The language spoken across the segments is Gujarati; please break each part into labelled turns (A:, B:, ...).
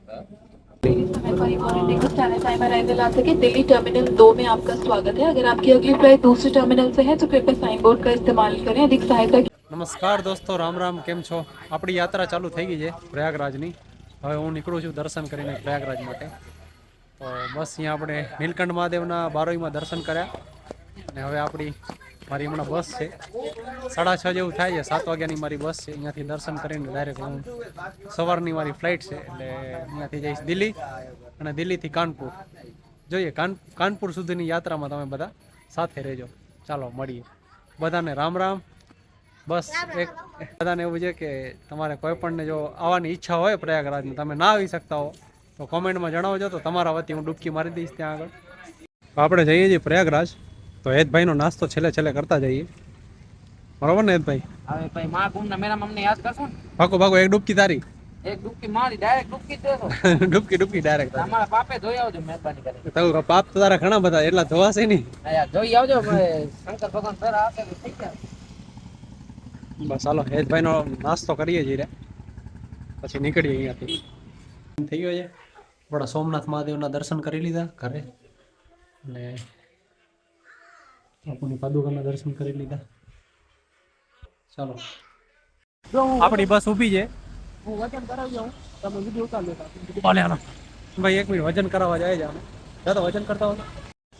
A: हमारी मॉर्निंग का स्टैंडर्ड टाइम अराइवल आ सके दिल्ली टर्मिनल 2 में आपका स्वागत है। अगर आपकी अगली फ्लाइट दूसरे टर्मिनल से है तो कृपया साइन बोर्ड का इस्तेमाल करें। अधिक सहायता
B: નમસ્કાર દોસ્તો, રામ રામ. કેમ છો? આપણી યાત્રા ચાલુ થઈ ગઈ છે પ્રયાગરાજની. હવે હું નીકળું છું દર્શન કરીને પ્રયાગરાજ માટે. તો બસ અહીંયા આપણે નીલકંઠ મહાદેવના બારોઈમાં દર્શન કર્યા અને હવે મારી હમણાં બસ છે 6:30 જેવું થાય છે. 7 વાગ્યાની મારી બસ છે. અહીંયાથી દર્શન કરીને ડાયરેક્ટ હું સવારની મારી ફ્લાઇટ છે એટલે અહીંયાથી જઈશ દિલ્હી અને દિલ્હીથી કાનપુર. જોઈએ કાનપુર સુધીની યાત્રામાં તમે બધા સાથે રહેજો. ચાલો મળીએ. બધાને રામ રામ. બસ એક બધાને એવું છે કે તમારે કોઈ પણને જો આવવાની ઈચ્છા હોય પ્રયાગરાજમાં, તમે ના આવી શકતા હો તો કોમેન્ટમાં જણાવજો, તો તમારા વતી હું ડૂબકી મારી દઈશ ત્યાં આગળ. આપણે જઈએ છીએ પ્રયાગરાજ, તો હેતભાઈનો નાસ્તો છેલ્લે કરતા જઈએ. બરોબર ને હેતભાઈ?
C: હવે ભાઈ મહાકુંભના મેળામાં અમને યાદ કરશો ને?
B: પાકો એક ડૂબકી તારી.
C: એક ડૂબકી મારી ડાયરેક્ટ ડૂબકી દેશો.
B: ડૂબકી ડાયરેક્ટ.
C: તમારા પાપે જોઈ આવજો મહેરબાની કરીને.
B: તો પાપ તો તારા ઘણા બધા, એટલા ધોવાશે નહીં.
C: યાર જોઈ આવજો, શંકર ભગવાન સર આપે તો થઈ જાય.
B: બસ હાલો હેતભાઈનો નાસ્તો કરીએ છીએ, પછી નીકળીએ અહીંયાથી. થઈ ગયો છે આપણા સોમનાથ મહાદેવના દર્શન કરી લીધા ઘરે, અને બાપુની પાદુકાના દર્શન કરી લીધા. ચાલો આપણી બસ ઊભી છે.
C: હું વજન કરાવી જાઉં, તમે વિડીયો ઉતાર લેતા.
B: ભલે હાલો ભાઈ, 1 મિનિટ વજન કરાવવા જાય છે અમે. તો વજન કરતા હોય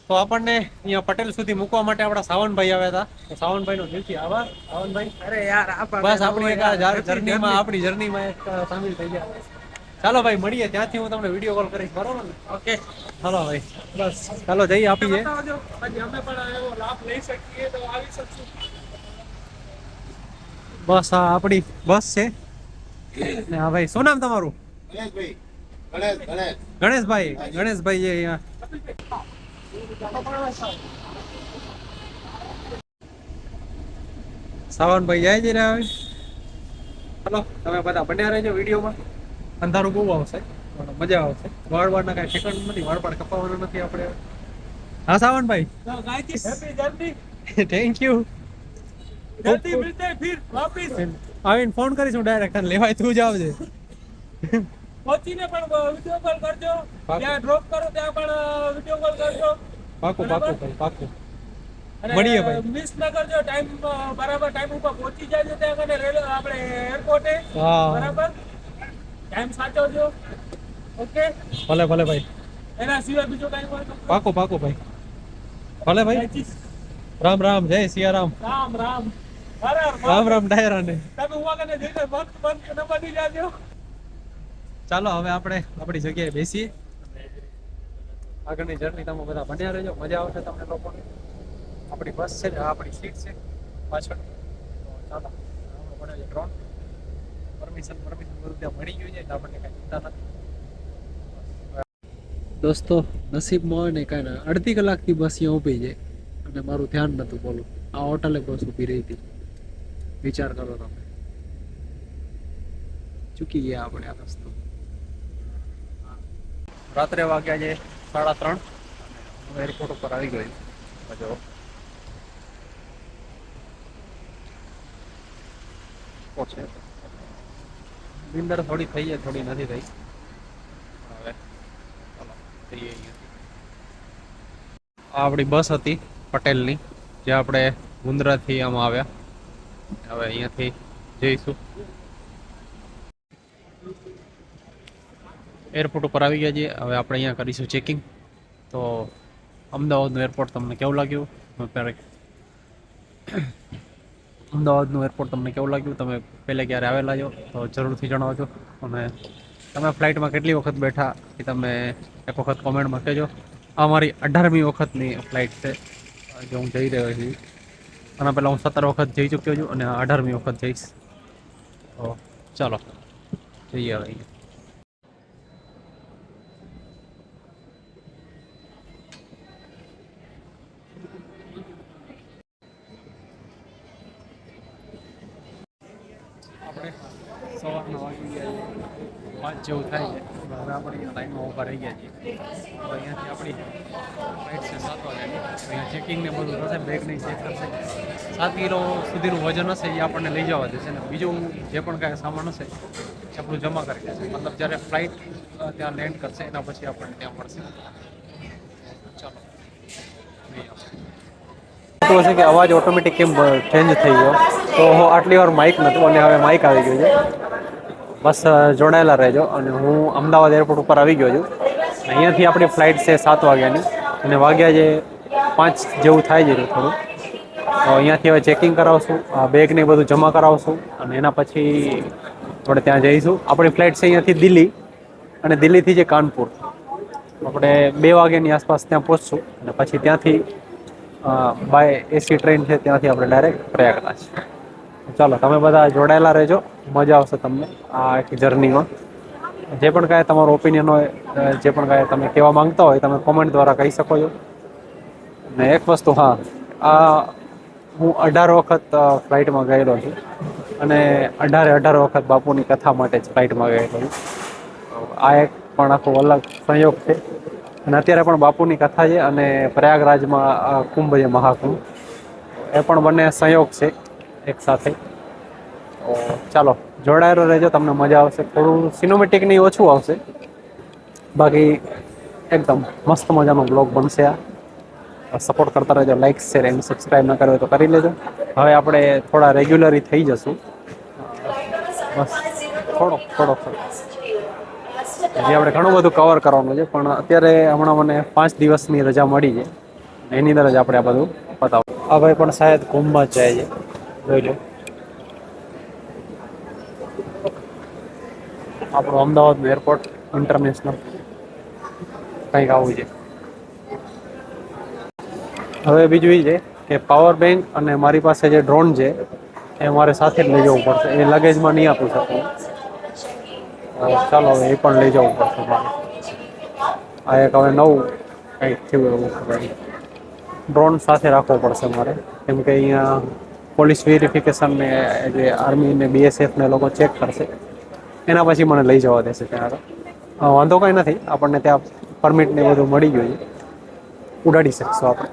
B: તો આપણને અહીંયા પટેલ સુધી મૂકવા માટે આપણા સાવનભાઈ આવ્યા હતા. તો સાવનભાઈ નો દિલથી આભાર સાવનભાઈ.
C: અરે યાર
B: બસ આપણી જર્નીમાં એક સામેલ થઈ ગયા. ચાલો ભાઈ મળીએ, ત્યાંથી હું તમને વિડીયો કોલ કરીશ, બરોબર ને?
C: ઓકે
B: ચાલો ભાઈ, બસ ચાલો જઈએ આપીએ.
C: અમે પણ એવો લાભ લઈ શકીએ તો આવી શકશું.
B: બસ આ આપણી બસ છે ને. હા ભાઈ, શું નામ તમારું? ગણેશભાઈ છે અહીંયા. સાવનભાઈ જાય છે હવે. ચાલો તમે બધા બન્યા રહેજો વિડીયોમાં. અંધારું બહુ આવશે, મજા આવશે. વાળવાડના કાંઈ ઠેકાણું નથી, વાળવાડ કપાવવાનું નથી આપણે. હા સાવનભાઈ, થેન્ક યુ. આવીને ફોન કરીશું ડાયરેક્ટ, લેવાય તું જ આવજે.
C: પહોંચીને પણ વિડીયો કોલ કરજો, ત્યાં ડ્રોપ કરો ત્યાં પણ વિડીયો કોલ કરજો.
B: પાકું ભાઈ પાકું.
C: અને
B: મળીએ ભાઈ.
C: મિસ ન કરજો, ટાઈમ બરાબર ટાઈમ ઉપર પહોંચી જાય ત્યાં કને રેલવે આપણે એરપોર્ટે. બરાબર ટાઈમ સાચવજો. ઓકે
B: ભલે ભાઈ.
C: એના સિવાય બીજો કાંઈ હોય તો
B: પાકું ભાઈ. ભલે ભાઈ. રામ રામ, જય સિયારામ.
C: રામ રામ
B: ડાયરાને.
C: તમે ઉવા કને જઈને બંધ ન બની જાજો.
B: ચાલો હવે આપણે આપણી જગ્યાએ બેસીએ. આગળની જર્ની તમે બધા બન્યા રહેજો, મજા આવશે તમને લોકોને. આપણી બસ છે ને, આપણી સીટ છે પાછળ. તો ચાલો પડે છે ડ્રોન. પરમિશન બધું ત્યાં મળી ગયું છે એટલે આપણને કાંઈ ચિંતા નથી. દોસ્તો નસીબમાં હોય ને કાંઈ ના, અડધી કલાકથી બસ અહીંયા ઊભી છે અને મારું ધ્યાન નહોતું. બોલું આ હોટલે બસ ઊભી રહી હતી. વિચાર કરો તમે, ચૂકી ગયા આપણે આ રસ્તો. રાત્રે વાગ્યા છે 3:30. હું એરપોર્ટ ઉપર આવી ગયો. જો છે બિંદર થોડી થઈ છે, થોડી નથી થઈ. હવે ચાલો જઈએ અહીંયાથી. આ આપણી બસ હતી પટેલની, જે આપણે મુન્દ્રાથી આમાં આવ્યા. હવે અહીંયાથી જઈશું. એરપોર્ટ ઉપર આવી ગયા છીએ. હવે આપણે અહીંયા કરીશું ચેકિંગ. તો અમદાવાદનું એરપોર્ટ તમને કેવું લાગ્યું? અમદાવાદનું એરપોર્ટ તમને કેવું લાગ્યું? તમે પહેલાં ક્યારે આવેલા છો તો જરૂરથી જણાવજો. અને તમે ફ્લાઇટમાં કેટલી વખત બેઠા એ તમે એક વખત કોમેન્ટમાં કહેજો. આ મારી 18મી વખતની ફ્લાઇટ છે જો હું જઈ રહ્યો છું. આના પહેલાં હું 17 વખત જઈ ચૂક્યો છું અને 18મી વખત જઈશ. તો ચાલો જઈએ હવે અહીંયા. સવારના વાગી ગયા 5 જેવું થાય છે. હવે આપણે અહીંયા લાઈનમાં ઊભા રહી ગયા છીએ. તો અહીંયાથી આપણી ફ્લાઇટ છે 7 વાગ્યાની. અહીંયા ચેકિંગને બધું થશે, બેગ નહીં ચેક કરશે. 7 કિલો સુધીનું વજન હશે એ આપણને લઈ જવા દેશે. ને બીજું જે પણ કાંઈ સામાન હશે એ આપણું જમા કરી દેશે. મતલબ જ્યારે ફ્લાઇટ ત્યાં લેન્ડ કરશે, એના પછી આપણને ત્યાં મળશે. ચાલો તો છે કે અવાજ ઓટોમેટિક કેમ ચેન્જ થઈ ગયો, તો આટલી વાર માઇક નહોતું અને હવે માઇક આવી ગયું છે. બસ જોડાયેલા રહેજો. અને હું અમદાવાદ એરપોર્ટ ઉપર આવી ગયો છું. અહીંયાથી આપણી ફ્લાઇટ છે 7 વાગ્યાની અને વાગ્યા જે 5 જેવું થાય છે થોડું. તો અહીંયાથી હવે ચેકિંગ કરાવશું, બેગ ને બધું જમા કરાવશું અને એના પછી આપણે ત્યાં જઈશું. આપણી ફ્લાઇટ છે અહીંયાથી દિલ્હી અને દિલ્હીથી જે કાનપુર. આપણે 2 વાગ્યાની આસપાસ ત્યાં પહોંચશું અને પછી ત્યાંથી બાય એસી ટ્રેન છે, ત્યાંથી આપણે ડાયરેક્ટ પ્રયાગરાજ. ચાલો તમે બધા જોડાયેલા રહેજો, મજા આવશે તમને આ એક જર્નીમાં. જે પણ કાંઈ તમારો ઓપિનિયન હોય, જે પણ કાંઈ તમે કહેવા માંગતા હોય, તમે કોમેન્ટ દ્વારા કહી શકો છો. ને એક વસ્તુ, હા, હું 18 વખત ફ્લાઇટમાં ગયેલો છું અને 18 વખત બાપુની કથા માટે જ ફ્લાઇટમાં ગયેલો છું. આ એક પણ આખો અલગ સંયોગ છે. અને અત્યારે પણ બાપુની કથા છે અને પ્રયાગરાજમાં કુંભ છે, મહાકુંભ. એ પણ બંને સંયોગ છે એક સાથે. તો ચાલો જોડાયેલો રહેજો, તમને મજા આવશે. થોડું સિનેમેટિકની ઓછું આવશે, બાકી એકદમ મસ્ત મજાનો બ્લોગ બનશે આ. સપોર્ટ કરતા રહેજો, લાઇક શેર એન્ડ સબસ્ક્રાઈબ ન કરો તો કરી લેજો. હવે આપણે થોડા રેગ્યુલરી થઈ જશું, બસ થોડોક હજી આપણે ઘણું બધું કવર કરવાનું છે, પણ અત્યારે હમણાં મને 5 દિવસની રજા મળી છે. એની અંદર જ આપણે આ બધું પતાવું. આ ભાઈ પણ શાયદ કુંભમાં જ જાય છે, જોઈ લો. આપણું અમદાવાદનું એરપોર્ટ ઇન્ટરનેશનલ કંઈક આવું છે. હવે બીજું એ છે કે પાવર બેંક અને મારી પાસે જે ડ્રોન છે એ મારે સાથે જ લઈ જવું પડશે. એ લગેજમાં નહીં આપી શકું. ચાલો હવે એ પણ લઈ જવું પડશે મારે. આ એક હવે નવું કંઈક થયું એવું ખબર. ડ્રોન સાથે રાખવો પડશે મારે, કેમ કે અહીંયા પોલીસ વેરિફિકેશન ને જે આર્મી ને BSF ને લોકો ચેક કરશે, એના પછી મને લઈ જવા દેશે ત્યાં આગળ. વાંધો કંઈ નથી, આપણને ત્યાં પરમિટ ને બધું મળી ગયું છે, ઉડાડી શકશું આપણે.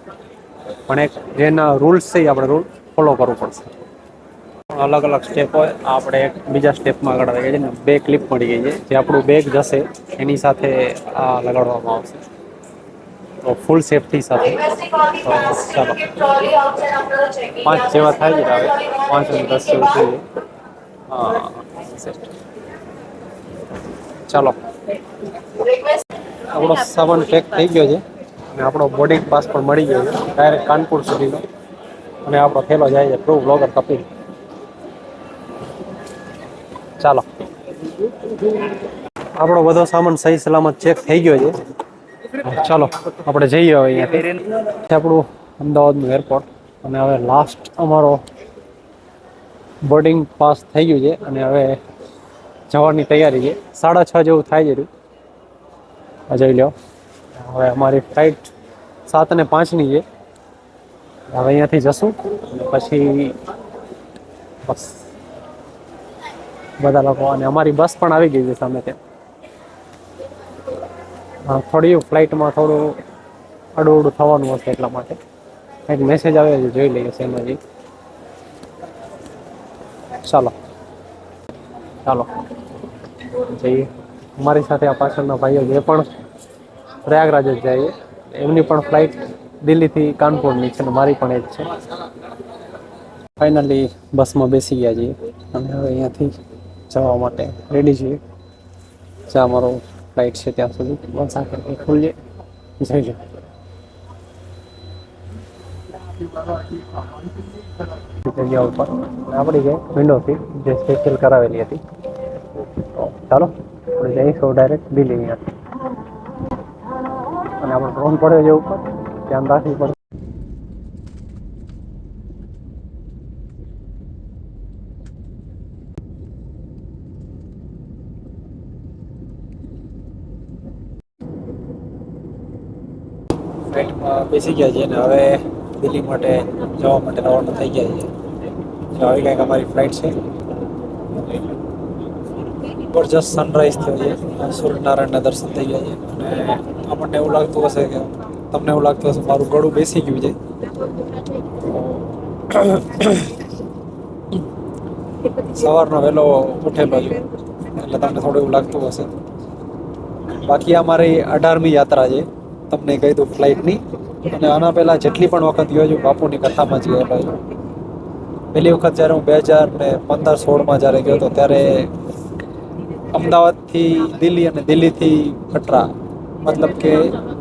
B: પણ એક જેના રૂલ્સ છે એ આપણે રૂલ ફોલો કરવું પડશે. અલગ અલગ સ્ટેપ હોય. આપણે એક બીજા સ્ટેપમાં આગળ આવી ગયા છે ને, 2 ક્લિપ મળી ગઈ છે, જે આપણું બેગ જશે એની સાથે આ લગાડવામાં આવશે. તો ફૂલ સેફટી સાથે. ચાલો 5 જેવા થાય છે, હવે 5 અને 10 જેવું થઈ જાય. ચાલો આપણો સામાન પેક થઈ ગયો છે અને આપણો બોર્ડિંગ પાસ પણ મળી ગયો છે ડાયરેક્ટ કાનપુર સુધીનો. અને આપણો થેલો જાય છે ટ્રુ બ્લોગર કપિલ. ચાલો આપણો બધો સામાન સહી સલામત ચેક થઈ ગયો છે. ચાલો આપણે જઈએ હવે અહીંયાથી. આપણું અમદાવાદનું એરપોર્ટ અને હવે લાસ્ટ અમારો બોર્ડિંગ પાસ થઈ ગયું છે અને હવે જવાની તૈયારી છે. 6:30 જેવું થાય છે. જોઈ લો. હવે અમારી ફ્લાઇટ 7:05ની છે. હવે અહીંયાથી જશું અને પછી બસ બધા લોકો. અને અમારી બસ પણ આવી ગઈ છે સામે ત્યાં. થોડી ફ્લાઇટમાં થોડું અડું થવાનું હશે, એટલા માટે કંઈક મેસેજ આવે છે, જોઈ લઈએ છે એમાં. ચાલો જઈએ. અમારી સાથે આ પાછળના ભાઈઓ જે પણ પ્રયાગરાજ જ જાય, એમની પણ ફ્લાઇટ દિલ્હીથી કાનપુરની છે ને મારી પણ એ જ છે. ફાઇનલી બસમાં બેસી ગયા છીએ અને હવે અહીંયાથી જવા માટે રેડી છીએ. જ્યાં અમારો ફ્લાઇટ છે ત્યાં સુધી બસ આખી ખુલ્લી જઈ લો. જગ્યા ઉપર આપણી ગઈ વિન્ડોથી જે સ્પેશિયલ કરાવેલી હતી. ચાલો આપણે જઈશું ડાયરેક્ટ દિલ્હી અહીંયાથી. અને આપણો ડ્રોન પડ્યો છે ઉપર, ધ્યાન રાખવી પડે. ફ્લાઇટમાં બેસી ગયા છીએ અને હવે દિલ્હી માટે જવા માટે રવાના થઈ ગયા છીએ. આવી કંઈક અમારી ફ્લાઇટ છે. જબરજસ્ત સનરાઈઝ થયો છે, સૂર્યનારાયણના દર્શન થઈ ગયા છે. અને આપણને એવું લાગતું હશે કે તમને એવું લાગતું હશે મારું ગળું બેસી ગયું છે. સવારનો વહેલો ઉઠેલો છું એટલે તમને થોડું એવું લાગતું હશે. બાકી આ મારી 18મી યાત્રા છે, તમને કહી દઉં ફ્લાઇટની. અને આના પહેલાં જેટલી પણ વખત ગયો છું બાપુની કથામાં જ ગયેલો છું. પહેલી વખત જ્યારે હું 2015-16માં જ્યારે ગયો હતો ત્યારે અમદાવાદથી દિલ્હી અને દિલ્હીથી કટરા, મતલબ કે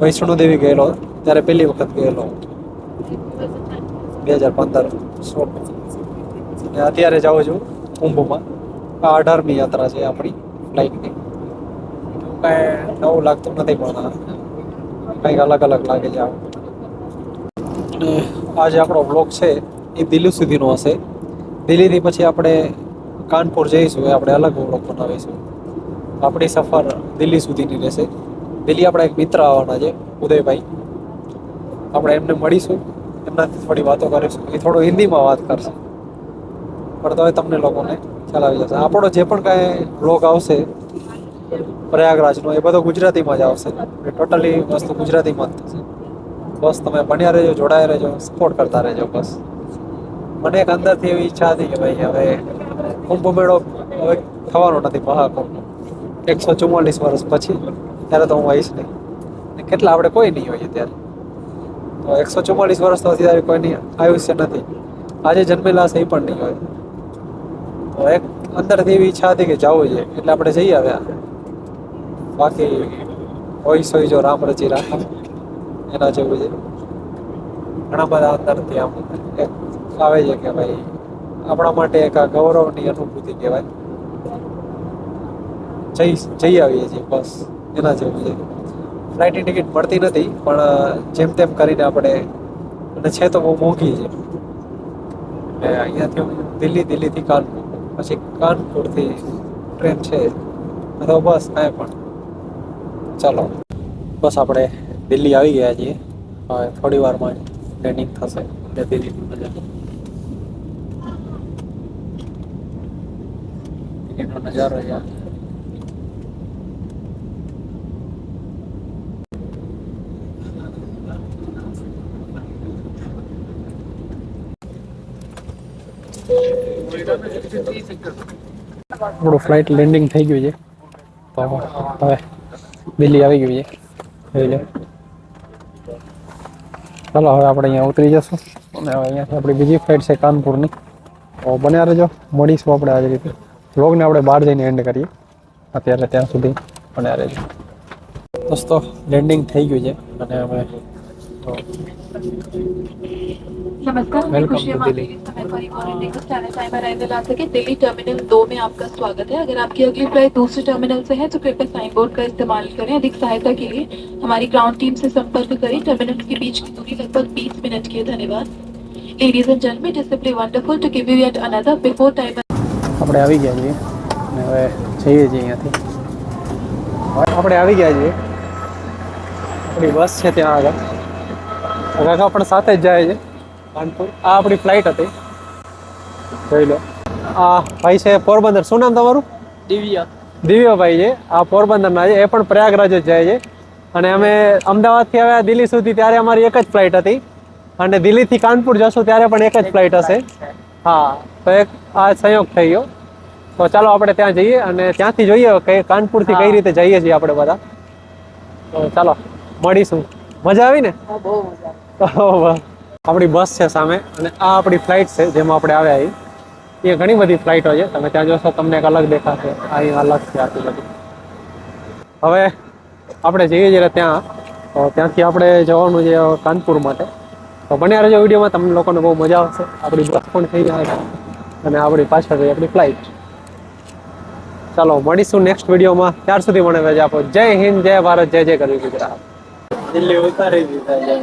B: વૈષ્ણોદેવી ગયેલો ત્યારે પહેલી વખત ગયેલો 2015-16. અને અત્યારે જાઉં છું કુંભમાં. આ 18મી યાત્રા છે આપણી ફ્લાઇટની. કાંઈ નવું લાગતું નથી પણ કંઈક અલગ અલગ લાગે છે આવું. અને આ જે આપણો બ્લોગ છે એ દિલ્હી સુધીનો હશે. દિલ્હીથી પછી આપણે કાનપુર જઈશું, એ આપણે અલગ બ્લોગ બનાવીશું. આપણી સફર દિલ્હી સુધીની રહેશે. દિલ્હી આપણા એક મિત્ર આવવાના છે, ઉદયભાઈ. આપણે એમને મળીશું, એમનાથી થોડી વાતો કરીશું. એ થોડું હિન્દીમાં વાત કરશે પણ તો તમને લોકોને ખ્યાલ આવી જશે. આપણો જે પણ કાંઈ બ્લોગ આવશે પ્રયાગરાજનો એ બધો ગુજરાતીમાં જ આવશે. ટોટલી વસ્તુ ગુજરાતીમાં જ થશે. બસ તમે બન્યા રહેજો, જોડાયા રહેજો, સપોર્ટ કરતા રહેજો. બસ મને એક અંદરથી એવી ઈચ્છા હતી કે ભાઈ હવે કુંભ મેળો હવે થવાનો નથી, મહાકુંભ 144 વર્ષ પછી, ત્યારે તો હું આવીશ નહીં. ને કેટલા આપણે કોઈ નહીં હોઈએ ત્યારે. તો 144 વર્ષ તો અત્યારે કોઈની આયુષ્ય નથી. આજે જન્મેલા હશે એ પણ નહીં હોય. તો એક અંદરથી એવી ઈચ્છા હતી કે જવું છે, એટલે આપણે જઈ આવ્યા. બાકી હોય સોય જો રામ રચી રાખા, એના જેવું છે. ઘણા બધા અંદરથી આમ એક આવે છે કે ભાઈ આપણા માટે એક આ ગૌરવની અનુભૂતિ કહેવાય. જઈ આવીએ છીએ બસ, એના જેવું છે. ફ્લાઇટની ટિકિટ મળતી નથી પણ જેમ તેમ કરીને આપણે, અને છે તો બહુ મોંઘી છે. એટલે અહીંયાથી હું દિલ્હીથી કાનપુર, પછી કાનપુરથી ટ્રેન છે, તો બસ કાંઈ પણ. ચાલો બસ આપણે દિલ્હી આવી ગયા છીએ. હવે થોડી વારમાં ટ્રેનિંગ થશે એટલે દિલ્હીની દિલ્હીનો નજારો યાર. આપણું ફ્લાઇટ લેન્ડિંગ થઈ ગયું છે, તો હવે દિલ્હી આવી ગયું છે. જોઈ લો. ચાલો હવે આપણે અહીંયા ઉતરી જશું અને હવે અહીંયાથી આપણી બીજી ફ્લાઇટ છે કાનપુરની. તો બન્યા રહેજો, મળીશું આપણે આવી રીતે. વ્લોગને આપણે બહાર જઈને એન્ડ કરીએ. અત્યારે ત્યાં સુધી બન્યા રહેજો. દોસ્તો લેન્ડિંગ થઈ ગયું છે અને હવે
A: नमस्कार, मैं
B: Welcome
A: खुशी
B: to
A: माथुर।
B: Delhi।
A: इस समय पर मॉर्निंग स्टैंडर्ड टाइम अराइवल आ सके दिल्ली टर्मिनल 2 में आपका स्वागत है। अगर आपकी अगली फ्लाइट दूसरे टर्मिनल से है तो कृपया साइन बोर्ड का इस्तेमाल करें। अधिक सहायता के लिए हमारी ग्राउंड टीम से संपर्क करें। टर्मिनल के बीच की दूरी लगभग 20 मिनट की है। धन्यवाद। Ladies and gentlemen, it is simply wonderful to give you yet another before time.
B: આપણે આવી ગયા છીએ અને હવે જઈએ છીએ અહીંયાથી. આપણે આવી ગયા છીએ, આપણી બસ છે ત્યાં આગળ. કાકા પણ સાથે જ જાય છે કાનપુર. આ આપણી ફ્લાઇટ હતી, જોઈ લો. આ ભાઈ છે પોરબંદર. શું નામ તમારું? દિવ્યભાઈ છે. આ પોરબંદરના છે, એ પણ પ્રયાગરાજ જ જાય છે. અને અમે અમદાવાદથી આવ્યા દિલ્હી સુધી ત્યારે અમારી એક જ ફ્લાઇટ હતી, અને દિલ્હીથી કાનપુર જશું ત્યારે પણ એક જ ફ્લાઇટ હશે. હા, તો એક આ સંયોગ થઈ ગયો. તો ચાલો આપણે ત્યાં જઈએ અને ત્યાંથી જોઈએ કે કાનપુરથી કઈ રીતે જઈએ છીએ આપણે બધા. તો ચાલો મળીશું. મજા આવી ને? આપણી બસ છે સામે અને આ આપણી ફ્લાઇટ છે જેમાં આપણે આવ્યા. એ ઘણી બધી ફ્લાઇટો છે, તમે ત્યાં જોશો તમને એક અલગ દેખાશે. અહીં અલગ છે આટલી બધી. હવે આપણે જઈએ છીએ ત્યાં, તો ત્યાંથી આપણે જવાનું છે કાનપુર માટે. તો બન્યા રહેજો વિડીયોમાં, તમને લોકોને બહુ મજા આવશે. આપણી બસ પણ થઈ જાય અને આપણી પાછળ રહી આપણી ફ્લાઇટ. ચાલો મળીશું નેક્સ્ટ વિડીયોમાં. ત્યાર સુધી મને રજા આપો. જય હિન્દ, જય ભારત, જય જય ગરવી ગુજરાત. દિલ્હી ઉતારી દીધા છે.